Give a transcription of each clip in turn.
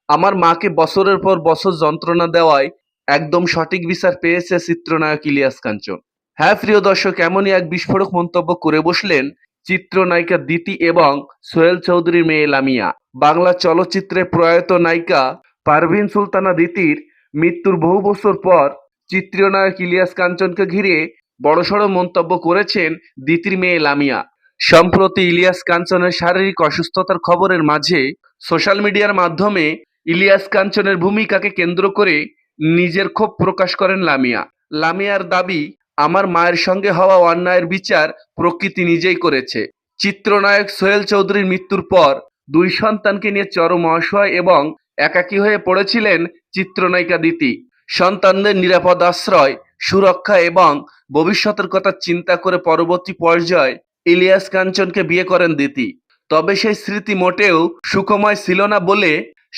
আমার মাকে বছরের পর বছর যন্ত্রণা দেওয়ায় একদম সঠিক বিচার পেয়েছে চিত্রনায়ক ইলিয়াস কাঞ্চন। হ্যাঁ প্রিয় দর্শক, এমনই এক বিস্ফোরক মন্তব্য করে বসলেন চিত্রনায়িকা দিতি এবং সোহেল চৌধুরীর মেয়ে লামিয়া। বাংলা চলচ্চিত্রে প্রয়াত নায়িকা পারভিন সুলতানা দিতির মৃত্যুর বহু বছর পর চিত্রনায়ক ইলিয়াস কাঞ্চনকে ঘিরে বড়সড় মন্তব্য করেছেন দিতির মেয়ে লামিয়া। সম্প্রতি ইলিয়াস কাঞ্চনের শারীরিক অসুস্থতার খবরের মাঝে সোশ্যাল মিডিয়ার মাধ্যমে ইলিয়াস কাঞ্চনের ভূমিকাকে কেন্দ্র করে নিজের ক্ষোভ প্রকাশ করেন লামিয়া। লামিয়ার দাবি, আমার মায়ের সঙ্গে হওয়া অন্যায়ের বিচার প্রকৃতি নিজেই করেছে। চিত্রনায়ক সোহেল চৌধুরীর মৃত্যুর পর দুই সন্তানকে নিয়ে চরম অসহায় এবং একাকী হয়ে পড়েছিলেন চিত্রনায়িকা দিতি। সন্তানদের নিরাপদ আশ্রয়, সুরক্ষা এবং ভবিষ্যতের কথা চিন্তা করে পরবর্তী পর্যায়ে ইলিয়াস কাঞ্চনকে বিয়ে করেন দিতি। তবে সেই স্মৃতি মোটেও সুখময় ছিল না বলে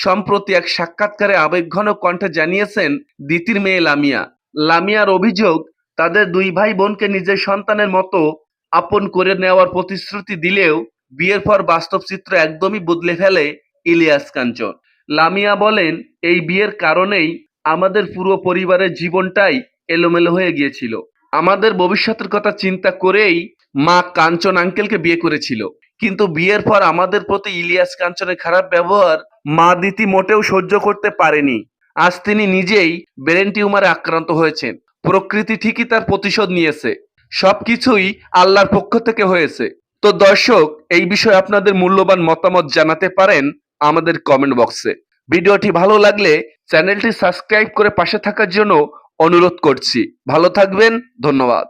সম্প্রতি এক সাক্ষাৎকারে আবেগঘন কণ্ঠে জানিয়েছেন দিতির মেয়ে লামিয়া। লামিয়ার অভিযোগ, তাদের দুই ভাই বোনকে নিজের সন্তানের মতো আপন করে নেওয়ার প্রতিশ্রুতি দিলেও বিয়ের পর বাস্তব চিত্র একদমই বদলে ফেলে ইলিয়াস কাঞ্চন। লামিয়া বলেন, এই বিয়ের কারণেই আমাদের পুরো পরিবারের জীবনটাই এলোমেলো হয়ে গিয়েছিল। আমাদের ভবিষ্যতের কথা চিন্তা করেই মা কাঞ্চন আঙ্কেলকে বিয়ে করেছিল, কিন্তু বিয়ের পর আমাদের প্রতি ইলিয়াস কাঞ্চনের খারাপ ব্যবহার মা দিতি মোটেও সহ্য করতে পারেনি। আজ তিনি নিজেই ব্রেন টিউমারে আক্রান্ত হয়েছেন। প্রকৃতি ঠিকই তার প্রতিশোধ নিয়েছে। সবকিছুই আল্লাহর পক্ষ থেকে হয়েছে। তো দর্শক, এই বিষয়ে আপনাদের মূল্যবান মতামত জানাতে পারেন আমাদের কমেন্ট বক্সে। ভিডিওটি ভালো লাগলে চ্যানেলটি সাবস্ক্রাইব করে পাশে থাকার জন্য অনুরোধ করছি। ভালো থাকবেন, ধন্যবাদ।